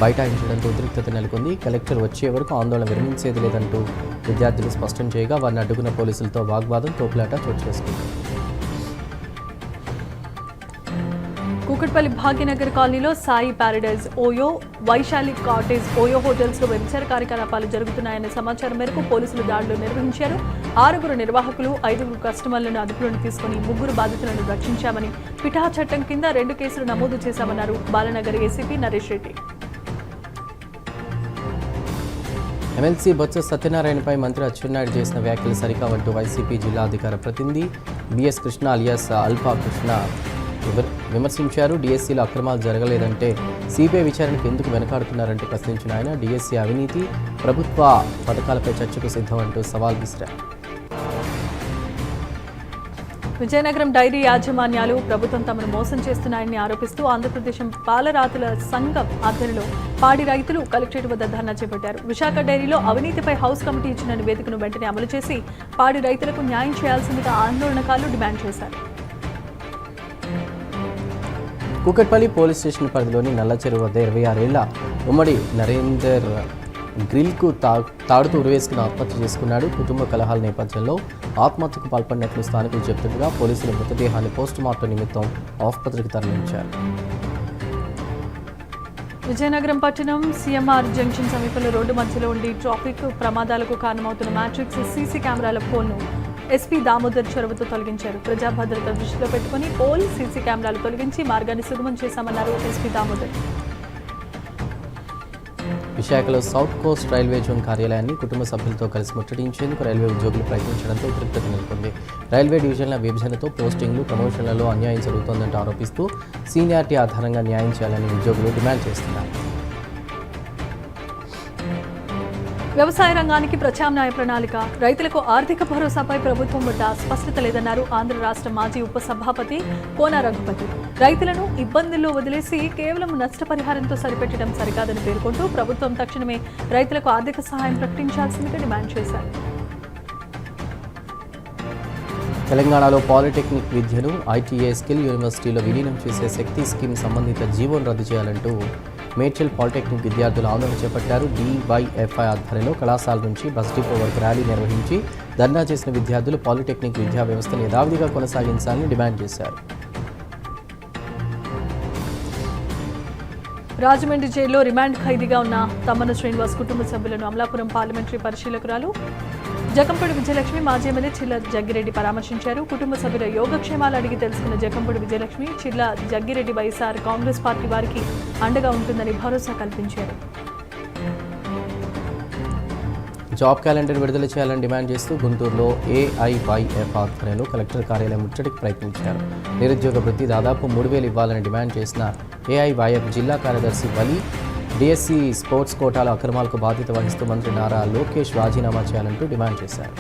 బైఠాయించడంతో ఉద్రిక్తత నెలకొంది. కలెక్టర్ వచ్చే వరకు ఆందోళన విరమించేది లేదంటూ విద్యార్థులు స్పష్టం చేయగా వారిని అడ్డుకున్న పోలీసులతో వాగ్వాదం, తోపులాట చోటు చేసుకుంది. కూకట్పల్లి భాగ్యనగర్ కాలనీలో Sai Paradise OYO, Vaishali cottage OYO హోటల్స్లో వ్యభిచార కార్యకలాపాలు జరుగుతున్నాయనే సమాచారం మేరకు పోలీసులు దాడులు నిర్వహించారు. 6 నిర్వాహకులు, 5 కస్టమర్లను అదుపులోకి తీసుకుని 3 బాధితులను రక్షించామని, పిఠా చట్టం కింద 2 కేసులు నమోదు చేశామన్నారు బాలనగర్ ఏసీపీ నరేష్ రెడ్డి. ఎమ్మెల్సీ బొత్స సత్యనారాయణపై మంత్రి అచ్చెన్నాయుడు చేసిన వ్యాఖ్యలు సరికావంటూ వైసీపీ జిల్లా అధికార ప్రతినిధి BS Krishna alias alpha Krishna విమర్శించారు. డిఎస్సీలో అక్రమాలు జరగలేదంటే సిబిఐ విచారణకు ఎందుకు వెనకాడుతున్నారంటూ ప్రశ్నించిన ఆయన డిఎస్సీ అవినీతి ప్రభుత్వ పథకాలపై చర్చకు సిద్ధమంటూ సవాల్ విసిరారు. విజయనగరం డైరీ యాజమాన్యాలు ప్రభుత్వం తమను మోసం చేస్తున్నాయని ఆరోపిస్తూ ఆంధ్రప్రదేశ్ పాలరాతుల సంఘం ఆధ్వర్యంలో పాడి రైతులు కలెక్టరేట్ వద్ద ధర్నా చేపట్టారు. విశాఖ డైరీలో అవినీతిపై హౌస్ కమిటీ ఇచ్చిన నివేదికను వెంటనే అమలు చేసి పాడి రైతులకు న్యాయం చేయాల్సిందిగా ఆందోళనకారులు డిమాండ్ చేశారు. కూకట్పల్లి పోలీస్ స్టేషన్ పరిధిలోని నల్లచెరువు వద్ద 26 ఏళ్ల ఉమ్మడి నరేందర్ గ్రిల్కు తాడుతూ ఉరివేసుకుని ఆత్మహత్య చేసుకున్నాడు. కుటుంబ కలహాల నేపథ్యంలో ఆత్మహత్యకు పాల్పడినట్లు స్థానికులు చెబుతుండగా పోలీసులు మృతదేహాన్ని పోస్టుమార్టం నిమిత్తం ఆసుపత్రికి తరలించారు. విజయనగరం పట్టణం సిఎంఆర్ జంక్షన్ సమీపంలో రోడ్డు మధ్యలో ఉండి ట్రాఫిక్ ప్రమాదాలకు కారణమవుతున్న మ్యాట్రిక్స్ సీసీ కెమెరాల పోల్ను ఎస్పీ దామోదర్ చొరవతో తొలగించారు. ప్రజా భద్రత దృష్టిలో పెట్టుకుని పోల్ సీసీ కెమెరాలు తొలగించి మార్గాన్ని సుగమం చేశామన్నారు ఎస్పీ దామోదర్. విశాఖలో సౌత్ కోస్ట్ రైల్వే జోన్ కార్యాలయాన్ని కుటుంబ సభ్యులతో కలిసి ముట్టడించేందుకు రైల్వే ఉద్యోగులు ప్రయత్నించడంతో ఉద్రిక్తత నెలకొంది. రైల్వే డివిజన్ల విభజనతో పోస్టింగ్లు ప్రమోషన్లలో అన్యాయం జరుగుతోందంటూ ఆరోపిస్తూ సీనియారిటీ ఆధారంగా న్యాయం చేయాలని ఉద్యోగులు డిమాండ్ చేస్తున్నారు. వ్యవసాయ రంగానికి ప్రత్యామ్నాయ ప్రణాళిక, రైతులకు ఆర్థిక భరోసాపై ప్రభుత్వం వద్ద స్పష్టత లేదన్నారు ఆంధ్ర రాష్ట్ర మాజీ ఉపసభాపతి కోన రఘుపతి. రైతులను ఇబ్బందుల్లో వదిలేసి కేవలం నష్టపరిహారంతో సరిపెట్టడం సరికాదని పేర్కొంటూ ప్రభుత్వం తక్షణమే రైతులకు ఆర్థిక సహాయం ప్రకటించాల్సిందిగా డిమాండ్ చేశారు. తెలంగాణలో పాలిటెక్నిక్ విద్యను ఐటీఐ స్కిల్ యూనివర్సిటీలో విలీనం చేసే శక్తి స్కీమ్ సంబంధిత జీవోను రద్దు చేయాలంటూ మేడ్చల్ పాలిటెక్నిక్ విద్యార్థులు ఆందోళన చేపట్టారు. డివైఎఫ్ఐ ఆధ్వర్యంలో కళాశాల నుంచి బస్ డిపో వరకు ర్యాలీ నిర్వహించి ధర్నా చేసిన విద్యార్థులు పాలిటెక్నిక్ విద్యా వ్యవస్థను యథావిధిగా కొనసాగించాలని డిమాండ్ చేశారు. రాజమండ్రి జైల్లో రిమాండ్ ఖైదీగా ఉన్న తమ్మన శ్రీనివాస్ కుటుంబ సభ్యులను అమలాపురం పార్లమెంటరీ పరిశీలకురాలు జకంపూడి విజయలక్ష్మి మాజీ ఎమ్మెల్యే చిల్ల జగ్గిరెడ్డి పరామర్శించారు. కుటుంబ సభ్యుల యోగక్షేమాలు అడిగి తెలుసుకున్న జకంపూడి విజయలక్ష్మి చిల్ల జగ్గిరెడ్డి వైఎస్ఆర్ కాంగ్రెస్ పార్టీ వారికి అండగా ఉంటుందని భరోసా కల్పించారు. జాబ్ క్యాలెండర్ విడుదల చేయాలని డిమాండ్ చేస్తూ గుంటూరులో ఏఐవైఎఫ్ ఆధ్వర్యంలో కలెక్టర్ కార్యాలయం ముట్టడికి ప్రయత్నించారు. నిరుద్యోగ వృత్తి దాదాపు 3,000 ఇవ్వాలని డిమాండ్ చేసిన ఏఐవైఎఫ్ జిల్లా కార్యదర్శి వలి డిఎస్సీ స్పోర్ట్స్ కోటాల అక్రమాలకు బాధ్యత వహిస్తూ మంత్రి నారా లోకేష్ రాజీనామా చేయాలంటూ డిమాండ్ చేశారు.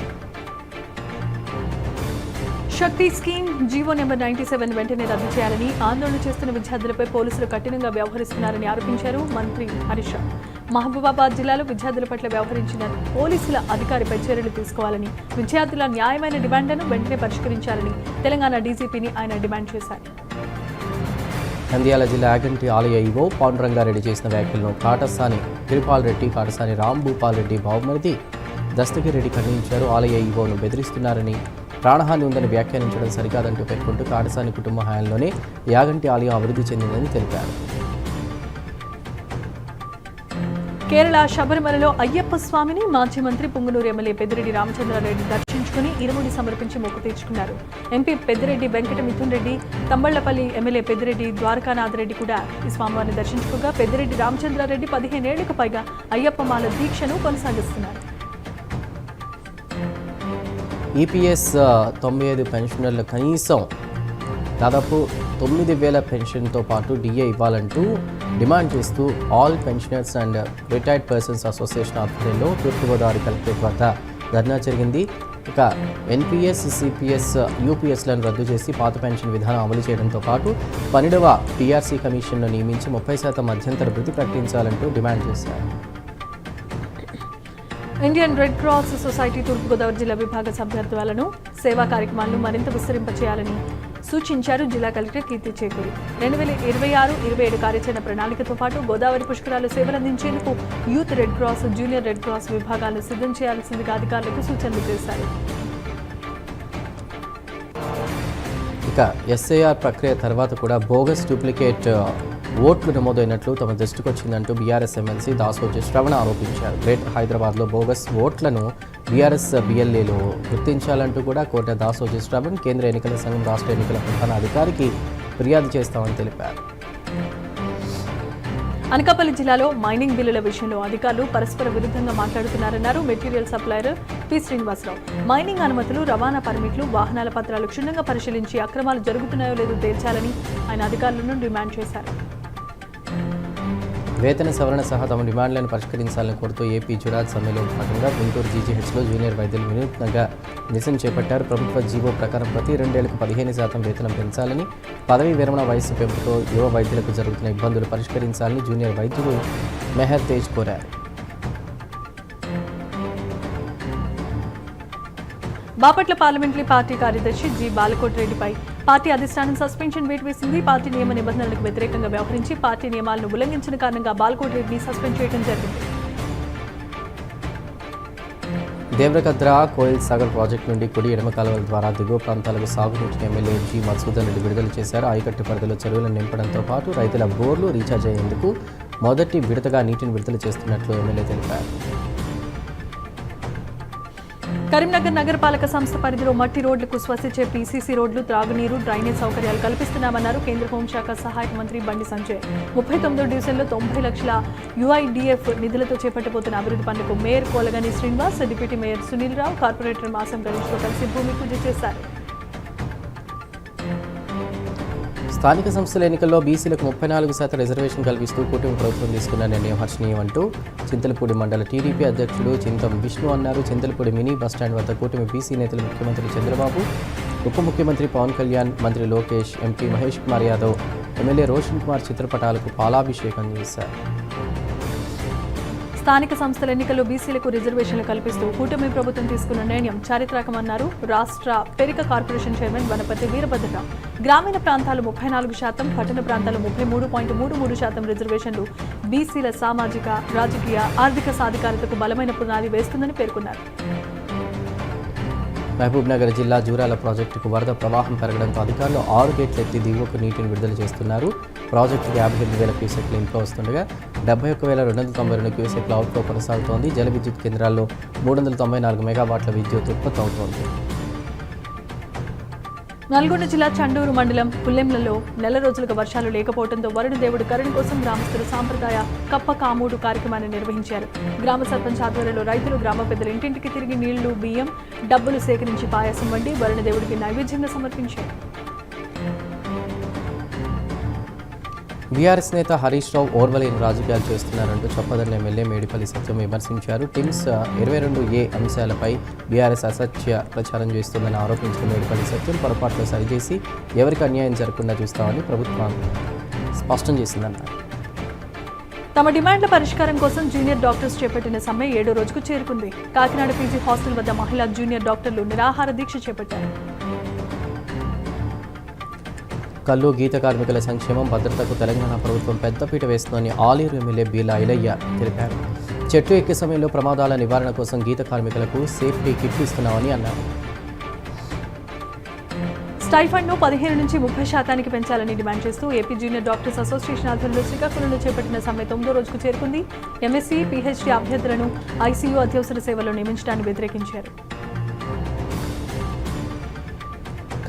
శక్తి స్కీమ్ జీవో నెంబర్ 97 వెంటనే రద్దు చేయాలని ఆందోళన చేస్తున్న విద్యార్థులపై పోలీసులు కఠినంగా వ్యవహరిస్తున్నారని ఆరోపించారు మంత్రి హరీష్ రావు. మహబూబాబాద్ జిల్లాలో విద్యార్థుల పట్ల వ్యవహరించిన పోలీసుల అధికారిపై చర్యలు తీసుకోవాలని, విద్యార్థుల న్యాయమైన డిమాండ్లను వెంటనే పరిష్కరించాలని తెలంగాణ డీజీపీని ఆయన డిమాండ్ చేశారు. నంద్యాల జిల్లా యాగంటి ఆలయ ఈవో పాండురంగారెడ్డి చేసిన వ్యాఖ్యలను కాటసాని తిరుపాల్ రెడ్డి, కాటసాని రాంభూపాల్ రెడ్డి బావమరిది దస్తగిరెడ్డి ఖండించారు. ఆలయ ఈవోను బెదిరిస్తున్నారని, ప్రాణహాని ఉందని వ్యాఖ్యానించడం సరికాదంటూ పేర్కొంటూ కాటసాని కుటుంబ హయాంలోనే యాగంటి ఆలయం అభివృద్ధి చెందిందని తెలిపారు. కేరళ శబరిమలలో అయ్యప్ప స్వామిని మాజీ మంత్రి పుంగనూరు ఎమ్మెల్యే పెద్దిరెడ్డి రామచంద్రారెడ్డి దర్శించుకుని ఇరుముడి సమర్పించి మొక్కు తీర్చుకున్నారు. ఎంపీ పెద్దిరెడ్డి వెంకట మిథున్ రెడ్డి, తంబళ్లపల్లి ఎమ్మెల్యే పెద్దిరెడ్డి ద్వారకానాథ్ రెడ్డి కూడా ఈ స్వామివారిని దర్శించుకోగా పెద్దిరెడ్డి రామచంద్రారెడ్డి 15 ఏళ్లకు పైగా అయ్యప్ప మాల దీక్షను కొనసాగిస్తున్నారు. ఈపీఎస్ 95 పెన్షనర్లు కనీసం దాదాపు 9,000 పెన్షన్తో పాటు డిఏ ఇవ్వాలంటూ డిమాండ్ చేస్తూ all pensioners and retired persons association ఆధ్వర్యంలో తూర్పుగోదావరి కలెక్టరేట్ వద్ద ధర్నా జరిగింది. ఇక ఎన్పీఎస్, సిపిఎస్, యూపీఎస్లను రద్దు చేసి పాత పెన్షన్ విధానం అమలు చేయడంతో పాటు 12వ పీఆర్సీ కమిషన్ను నియమించి 30% మధ్యంతర భృతి ప్రకటించాలంటూ డిమాండ్ చేశారు. ఇండియన్ రెడ్ క్రాస్ సొసైటీ తూర్పుగోదావరి జిల్లా విభాగ సభ్యత్వాలను సేవా కార్యక్రమాలను మరింత విస్తరింపచేయాలని సూచించారు జిల్లా కలెక్టర్ కీర్తి చేకూరి. 2026-27 కార్యాచరణ ప్రణాళికతో పాటు గోదావరి పుష్కరాలు సేవలందించేందుకు youth red cross, junior red cross విభాగాలు సిద్ధం చేయాల్సిందిగా అధికారులకు సూచనలు చేశారు. ఇక ఎస్ఐఆర్ ప్రక్రియ తర్వాత కూడా బోగస్ డూప్లికేట్ ఓట్లు నమోదైనట్లు తమ దృష్టికి వచ్చిందంటూ బీఆర్ఎస్ ఎమ్మెల్సీ దాసోజీ శ్రవణ ఆరోపించారు. గ్రేటర్ హైదరాబాద్లో బోగస్ ఓట్లను బీఆర్ఎస్ బిఎల్ఏలో గుర్తించాలంటూ కూడా కోరిన దాసోజీ శ్రవణ్ కేంద్ర ఎన్నికల సంఘం రాష్ట్ర ఎన్నికల ప్రధాన అధికారికి ఫిర్యాదు చేస్తామని తెలిపారు. అనకాపల్లి జిల్లాలో మైనింగ్ బిల్లుల విషయంలో అధికారులు పరస్పర విరుద్ధంగా మాట్లాడుతున్నారన్నారు material supplier P Srinivasa Rao. Mining అనుమతులు, రవాణా పర్మిట్లు, వాహనాల పత్రాలు క్షుణ్ణంగా పరిశీలించి అక్రమాలు జరుగుతున్నాయో లేదో తేల్చాలని ఆయన అధికారులను డిమాండ్ చేశారు. వేతన సవరణ సహా తమ డిమాండ్లను పరిష్కరించాలని కోరుతూ ఏపీ జురాజ్ సమ్మెలో భాగంగా గుంటూరు జీజీహెచ్లో జూనియర్ వైద్యులు వినూత్నంగా నిరసన చేపట్టారు. ప్రభుత్వ జీవో ప్రకారం ప్రతి 2 ఏళ్లకు 15% వేతనం పెంచాలని, పదవీ విరమణ వయస్సు పెంపుతో యువ వైద్యులకు జరుగుతున్న ఇబ్బందులు పరిష్కరించాలని జూనియర్ వైద్యులు మెహర్ తేజ్ కోరారు. బాపట్ల పార్లమెంటరీ పార్టీ కార్యదర్శి జి బాలకోటి రెడ్డిపై పార్టీ అధిష్టానం సస్పెన్షన్ వేటు వేసింది. పార్టీ నియమ నిబంధనలకు వ్యతిరేకంగా వ్యవహరించి పార్టీ నియమాలను ఉల్లంఘించిన కారణంగా బాలకోటి రెడ్డిని సస్పెండ్ చేయడం జరిగింది. దేవ్రకద్ర కోయిల్ సాగర్ ప్రాజెక్టు నుండి కుడి ఎడమ కాలువల ద్వారా దిగువ ప్రాంతాలకు సాగునీటిని ఎమ్మెల్యే జి మధుసూదన్ రెడ్డి విడుదల చేశారు. ఆయకట్టు పరిధిలో చెరువులను నింపడంతో పాటు రైతుల బోర్లు రీఛార్జ్ అయ్యేందుకు మొదటి విడతగా నీటిని విడుదల చేస్తున్నట్లు ఎమ్మెల్యే తెలిపారు. కరీంనగర్ నగరపాలక సంస్థ పరిధిలో మట్టి రోడ్లకు శ్వసించే పీసీసీ రోడ్లు, త్రాగునీరు, డ్రైనేజ్ సౌకర్యాలు కల్పిస్తున్నామన్నారు కేంద్ర హోంశాఖ సహాయక మంత్రి బండి సంజయ్. 39 డివిజన్లో 90 లక్షల యుఐడిఎఫ్ నిధులతో చేపట్టబోతున్న అభివృద్ధి పనులకు mayor Kolagani Srinivas, deputy mayor Sunil Rao, corporator Masam గణేష్తో కలిసి భూమి పూజ చేశారు. స్థానిక సంస్థల ఎన్నికల్లో బీసీలకు 34% రిజర్వేషన్ కల్పిస్తూ కూటమి ప్రభుత్వం తీసుకున్న నిర్ణయం హర్షణీయం అంటూ చింతలపూడి మండల టీడీపీ అధ్యక్షుడు చింతం విష్ణు అన్నారు. చింతలపూడి మినీ బస్టాండ్ వద్ద కూటమి బీసీ నేతలు ముఖ్యమంత్రి చంద్రబాబు, ఉప ముఖ్యమంత్రి పవన్ కళ్యాణ్, మంత్రి లోకేష్, ఎంపీ మహేష్ కుమార్ యాదవ్, ఎమ్మెల్యే రోషన్ కుమార్ చిత్రపటాలకు పాలాభిషేకం చేశారు. స్థానిక సంస్థల ఎన్నికల్లో బీసీలకు రిజర్వేషన్లు కల్పిస్తూ కూటమి ప్రభుత్వం తీసుకున్న నిర్ణయం చారిత్రాత్మకమన్నారు రాష్ట్ర పెరిక కార్పొరేషన్ చైర్మన్ వనపర్తి వీరభద్రరావు. గ్రామీణ ప్రాంతాలు 34%, పట్టణ ప్రాంతాలు 33.33% రిజర్వేషన్లు బీసీల సామాజిక, రాజకీయ, ఆర్థిక సాధికారతకు బలమైన పునాది వేస్తుందని పేర్కొన్నారు. మహబూబ్నగర్ జిల్లా జూరాల ప్రాజెక్టుకు వరద ప్రవాహం పెరగడంతో అధికారులు 6 గేట్లు ఎత్తి దిగువకు నీటిని విడుదల చేస్తున్నారు. ప్రాజెక్టుకు 58,000 క్యూసెక్ల ఇన్ఫ్లో వస్తుండగా 71,292 క్యూసెక్ల అవుట్ఫ్లో కొనసాగుతోంది. జల విద్యుత్ కేంద్రాల్లో 394 మెగావాట్ల విద్యుత్ ఉత్పత్తి అవుతోంది. నల్గొండ జిల్లా చండూరు మండలం పుల్లెంలలో నెల రోజులుగా వర్షాలు లేకపోవడంతో వరుణదేవుడు కరుణ కోసం గ్రామస్తులు సాంప్రదాయ కప్ప కామూడు కార్యక్రమాన్ని నిర్వహించారు. గ్రామ సర్పంచ్ ఆధ్వర్యంలో రైతులు గ్రామ పెద్దలు ఇంటింటికి తిరిగి నీళ్లు, బియ్యం, డబ్బులు సేకరించి పాయసం వండి వరుణదేవుడికి నైవేద్యంగా సమర్పించారు. బీఆర్ఎస్ నేత హరీష్ రావు ఓర్వలేని రాజకీయాలు చేస్తున్నారంటూ చొప్పదండ ఎమ్మెల్యే మేడిపల్లి సత్యం విమర్శించారు. టిమ్స్ 22A అంశాలపై బీఆర్ఎస్ అసత్య ప్రచారం చేస్తుందని ఆరోపించిన మేడిపల్లి సత్యం పొరపాట్లు సరిచేసి ఎవరికి అన్యాయం జరగకుండా చూస్తామని ప్రభుత్వం స్పష్టం చేసిందన్నారు. తమ డిమాండ్ల పరిష్కారం కోసం జూనియర్ డాక్టర్స్ చేపట్టిన సమ్మె 7వ రోజుకు చేరుకుంది. కాకినాడ పీజీ హాస్టల్ వద్ద మహిళా జూనియర్ డాక్టర్లు నిరాహార దీక్ష చేపట్టారు. కల్లు గీత కార్మికుల సంక్షేమం, భద్రతకు తెలంగాణ ప్రభుత్వం పెద్దపీట వేస్తుందని ఆలేరు ఎమ్మెల్యే బీలా ఐలయ్య తెలిపారు. చెట్లు ఎక్కే సమయంలో ప్రమాదాల నివారణ కోసం గీత కార్మికులకు సేఫ్టీ కిట్లు ఇస్తున్నామని అన్నారు. స్టైఫండ్ను 15 నుంచి 30% పెంచాలని డిమాండ్ చేస్తూ ఏపీ జూనియర్ డాక్టర్స్ అసోసియేషన్ ఆధ్వర్యంలో శ్రీకాకుళంలో చేపట్టిన సమ్మె 9వ రోజుకు చేరుకుంది. ఎంఎస్సీ, పీహెచ్డీ అభ్యర్థులను ఐసీయూ అత్యవసర సేవల్లో నియమించడాన్ని వ్యతిరేకించారు.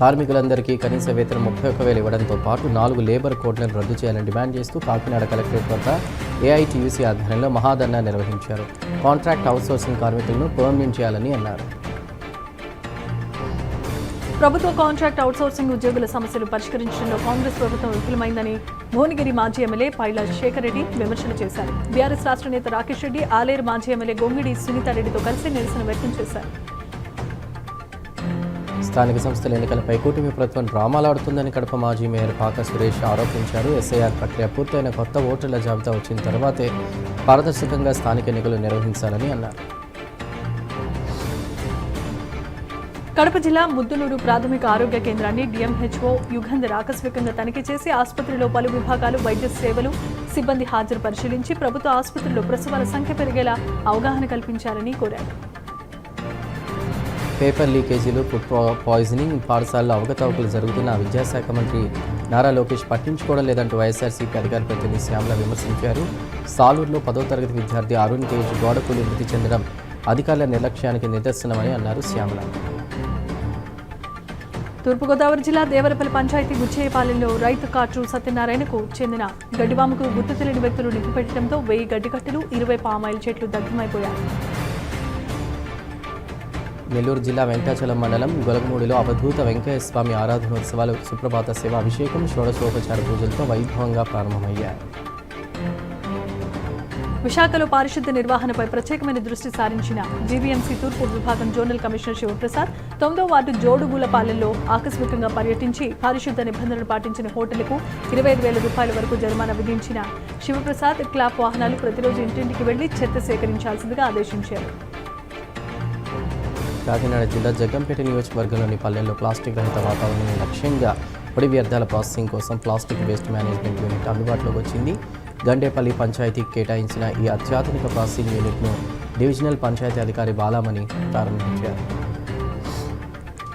కార్మికులందరికీ కనీస వేతనం 31,000 ఇవ్వడంతో పాటు 4 లేబర్ కోడ్లను రద్దు చేయాలని డిమాండ్ చేస్తూ కాకినాడ కలెక్టరేట్ వద్ద ఏఐటీయూసీ ఆధ్వర్యంలో మహాధర్నా నిర్వహించారు. కాంట్రాక్ట్ అవుట్సోర్సింగ్ కార్మికులను పర్మనెంట్ చేయాలని అన్నారు. ప్రభుత్వ కాంట్రాక్ట్ అవుట్సోర్సింగ్ ఉద్యోగుల సమస్యలు పరిష్కరించడంలో కాంగ్రెస్ ప్రభుత్వం విఫలమైందని భువనగిరి మాజీ ఎమ్మెల్యే పైల శేఖర్ రెడ్డి విమర్శలు చేశారు. బీఆర్ఎస్ రాష్ట్ర నేత రాకేష్ రెడ్డి ఆలేరు మాజీ ఎమ్మెల్యే గొంగిడి సునీతారెడ్డితో కలిసి నిరసన వ్యక్తం చేశారు. స్థానిక సంస్థల ఎన్నికలపై కూటమి ప్రభుత్వం డ్రామాలాడుతుందని కడప మాజీ మేయర్ పాక సురేష్ ఆరోపించారు. ఎస్ఐఆర్ ప్రక్రియ పూర్తయిన కొత్త ఓటర్ల జాబితా వచ్చిన తర్వాతే పారదర్శకంగా స్థానిక ఎన్నికలు నిర్వహించాలని అన్నారు. కడప జిల్లా ముద్దునూరు ప్రాథమిక ఆరోగ్య కేంద్రాన్ని డిఎంహెచ్ఓ యుగంధర్ ఆకస్మికంగా తనిఖీ చేసి ఆసుపత్రిలో పలు విభాగాలు, వైద్య సేవలు, సిబ్బంది హాజరు పరిశీలించి ప్రభుత్వ ఆసుపత్రుల్లో ప్రసవాల సంఖ్య పెరిగేలా అవగాహన కల్పించాలని కోరారు. పేపర్ లీకేజీలు, ఫుడ్ పాయిజనింగ్, పాఠశాలలో అవకతవకలు జరుగుతున్న విద్యాశాఖ మంత్రి నారా లోకేష్ పట్టించుకోవడం లేదంటూ వైఎస్ఆర్సీపీ అధికార ప్రతినిధి శ్యామల విమర్శించారు. సాలూరులో 10వ తరగతి విద్యార్థి అరుణ్ తేజ్ గోడకూలి మృతి చెందడం అధికారుల నిర్లక్ష్యానికి నిదర్శనమని అన్నారు శ్యామల. తూర్పుగోదావరి జిల్లా దేవరపల్లి పంచాయతీ గుచ్చేయపాలెంలో రైతు కాట్రు సత్యనారాయణకు చెందిన గడ్డివాముకు గుర్తు తెలియని వ్యక్తులు నింపిపెట్టడంతో 1000 గడ్డి కట్టెలు 20 పామాయిల్ చెట్లు దగ్ధమైపోయాయి. నెల్లూరు జిల్లా వెంకటాచలం మండలం గొలగమూడిలో అవధూత వెంకయ్య స్వామి ఆరాధనోత్సవాలు సుప్రభాత సేవ అభిషేకం షోడశోపచార పూజలతో వైభవంగా ప్రారంభమయ్యాయి. విశాఖలో పారిశుద్ధ్య నిర్వహణపై ప్రత్యేకమైన దృష్టి సారించిన జీవీఎంసీ తూర్పు విభాగం జోనల్ కమిషనర్ శివప్రసాద్ 9వ వార్డు జోడుగూలపాలెంలో ఆకస్మికంగా పర్యటించి పారిశుద్ధ్య నిబంధనలు పాటించిన హోటళ్లకు 25,000 రూపాయల వరకు జరిమానా విధించిన శివప్రసాద్ క్లాప్ వాహనాలు ప్రతిరోజు ఇంటింటికి వెళ్లి చెత్త సేకరించాల్సిందిగా ఆదేశించారు. కాకినాడ జిల్లా జగ్గంపేట నియోజకవర్గంలోని పల్లెల్లో ప్లాస్టిక్ రహిత వాతావరణాన్ని లక్ష్యంగా పొడి వ్యర్థాల ప్రాసెసింగ్ కోసం ప్లాస్టిక్ వేస్ట్ మేనేజ్మెంట్ యూనిట్ అందుబాటులోకి వచ్చింది. గండేపల్లి పంచాయతీకి కేటాయించిన ఈ అత్యాధునిక ప్రాసెసింగ్ యూనిట్ను డివిజనల్ పంచాయతీ అధికారి బాలామణి ప్రారంభించారు.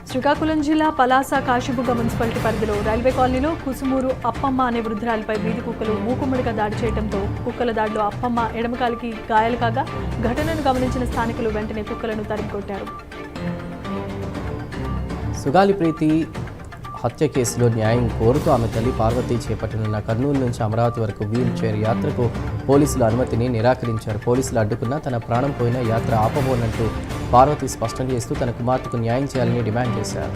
శ్రీకాకుళం జిల్లా పలాస కాశీబుగ్గ మున్సిపాలిటీ పరిధిలో రైల్వే కాలనీలో కుసుమూరు అప్పమ్మ అనే వృద్ధురాలిపై వీధి కుక్కలు మూకుమ్మడిగా దాడి చేయడంతో కుక్కల దాడిలో అప్పమ్మ ఎడమకాలికి గాయాలు కాగా ఘటనను గమనించిన స్థానికులు వెంటనే కుక్కలను తరిమికొట్టారు. సుగాలి ప్రీతి హత్య కేసులో న్యాయం కోరుతూ ఆమె తల్లి పార్వతి చేపట్టనున్న కర్నూలు నుంచి అమరావతి వరకు వీల్ చైర్ యాత్రకు పోలీసుల అనుమతిని నిరాకరించారు. పోలీసులు అడ్డుకున్నా తన ప్రాణం పోయిన యాత్ర ఆపబోనంటూ పార్వతి స్పష్టం చేస్తూ తన కుమార్తెకు న్యాయం చేయాలని డిమాండ్ చేశారు.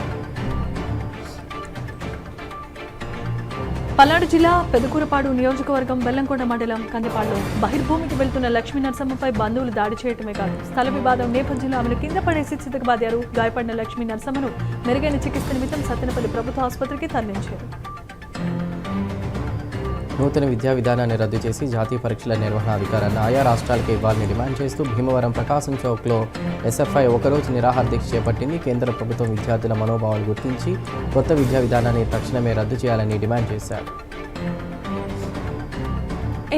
పల్నాడు జిల్లా పెదకూరపాడు నియోజకవర్గం బెల్లంకొండ మండలం కందిపాడులో బహిర్భూమికి వెళ్తున్న లక్ష్మీ నరసమ్మపై బంధువులు దాడి చేయటమే కాదు స్థల వివాదం నేపథ్యంలో ఆమెను కింద పడేసి చితకబాదారు. గాయపడిన లక్ష్మీ నరసమ్మను మెరుగైన చికిత్స నిమిత్తం సత్తెనపల్లి ప్రభుత్వ ఆసుపత్రికి తరలించారు. నూతన విద్యా విధానాన్ని రద్దు చేసి జాతీయ పరీక్షల నిర్వహణ అధికారాన్ని ఆయా రాష్ట్రాలకు ఇవ్వాలని డిమాండ్ చేస్తూ భీమవరం ప్రకాశం చౌక్లో ఎస్ఎఫ్ఐ ఒకరోజు నిరాహార దీక్ష చేపట్టింది. కేంద్ర ప్రభుత్వం విద్యార్థుల మనోభావాలు గుర్తించి కొత్త విద్యా విధానాన్ని తక్షణమే రద్దు చేయాలని డిమాండ్ చేశారు.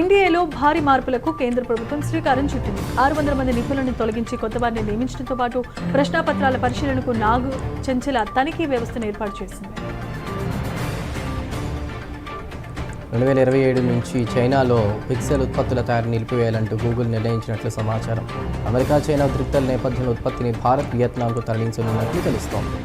ఎన్డీఏలో భారీ మార్పులకు కేంద్ర ప్రభుత్వం శ్రీకారం చుట్టింది. 600 మంది నిపుణులను తొలగించి కొత్త వారిని నియమించడంతో పాటు ప్రశ్నాపత్రాల పరిశీలనకు నాగు చెంచల తనిఖీ వ్యవస్థను ఏర్పాటు చేసింది. 2027 నుంచి చైనాలో పిక్సెల్ ఉత్పత్తుల తయారీ నిలిపివేయాలంటూ గూగుల్ నిర్ణయించినట్లు సమాచారం. అమెరికా చైనా ఉద్రిక్తల నేపథ్యంలో ఉత్పత్తిని భారత్ వియత్నాంకు తరలించనున్నట్లు తెలుస్తోంది.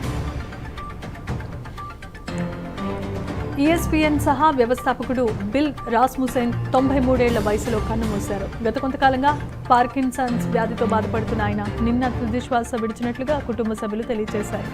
ESPN సహా వ్యవస్థాపకుడు బిల్ రాస్ముసెన్ 93 ఏళ్ల వయసులో కన్నుమూశారు. గత కొంతకాలంగా పార్కిన్సన్స్ వ్యాధితో బాధపడుతున్న ఆయన నిన్న తుది శ్వాస విడిచినట్లుగా కుటుంబ సభ్యులు తెలియజేశారు.